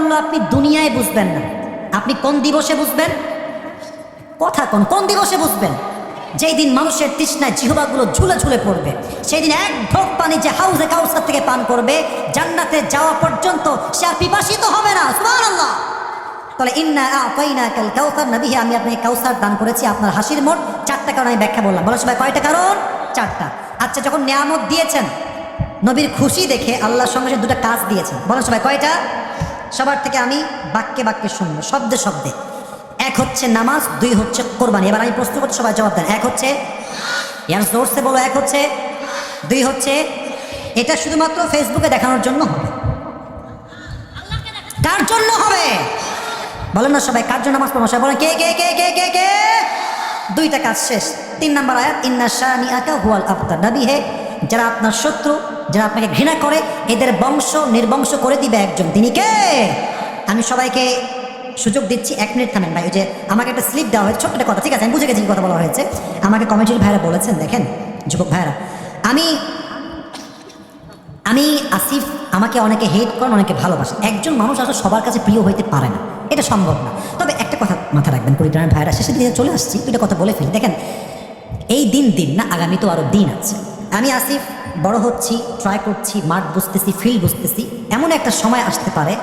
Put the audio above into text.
বললো আপনি দুনিয়ায় বুঝবেন না, আপনি কোন দিবসে বুঝবেন? কথা কোন দিবসে বুঝবেন? যেই দিন মানুষের তৃষ্ণায় জিহ্বাগুলো ঝুলে ঝুলে পড়বে, সেই দিন এক ঢোক পানি যে হাউজে কাউসার থেকে পান করবে জান্নাতে যাওয়া পর্যন্ত সে আর পিপাসিত হবে না। সুবহানাল্লাহ। তাহলে ইন্না আ'তাইনাকাল কাউসার, নবী আমি আপনাকে কাউসার দান করেছি। আপনার হাসির মোট 4টা কারণ আমি ব্যাখ্যা বললাম। বলো সবাই কয়টা কারণ? 4টা। আচ্ছা, যখন নিয়ামত দিয়েছেন নবীর খুশি দেখে আল্লাহর সঙ্গে 2টা কাজ দিয়েছেন। বলো সবাই কয়টা? সবার থেকে আমি বাক্যে বাক্যে শুনবো, শব্দে শব্দে। এক হচ্ছে নামাজ, 2 হচ্ছে কোরবানি। এবার আমি প্রশ্ন করছি, সবাই জবাব দেন। এক হচ্ছে, ইয়ার জোরসে বলো, এক হচ্ছে, 2 হচ্ছে। এটা শুধুমাত্র ফেসবুকে দেখানোর জন্য হবে। কার জন্য হবে বলেন না সবাই? কার জন্য নামাজ পড়বো সবাই বলেন? কে কে কে কে কে কে? 2টা কাজ শেষ। 3 নম্বর আয়াত, ইন্না শানিআকা হুয়াল আবতার। নবী হে, যারা আপনার শত্রু, যারা আপনাকে ঘৃণা করে, এদের বংশ নির্বংশ করে দিবে একজন। তিনি কে? আমি সবাইকে সুযোগ দিচ্ছি, 1 মিনিট থামেন ভাই। ওই যে আমাকে একটা স্লিপ দেওয়া হয়েছে, ছোট্ট একটা কথা, ঠিক আছে আমি বুঝে গেছি কি কথা বলা হয়েছে। আমাকে কমিটির ভাইরা বলেছেন, দেখেন যুবক ভাইরা, আমি আসিফ, আমাকে অনেকে হেট করেন, অনেকে ভালোবাসে। একজন মানুষ আসলে সবার কাছে প্রিয় হইতে পারে না, এটা সম্ভব না। তবে একটা কথা মাথা রাখবেন, কুড়িগ্রামের ভাইরা, শেষের দিকে চলে আসছি, এটা কথা বলে ফেলি। দেখেন, এই দিন না, আগামী তো আরও দিন আছে। আমি আসিফ বড় হচ্ছি, ট্রাই করছি, মাঠ বুঝতেছি, ফিল্ড বুঝতেছি। এমন একটা সময় আসতে পারে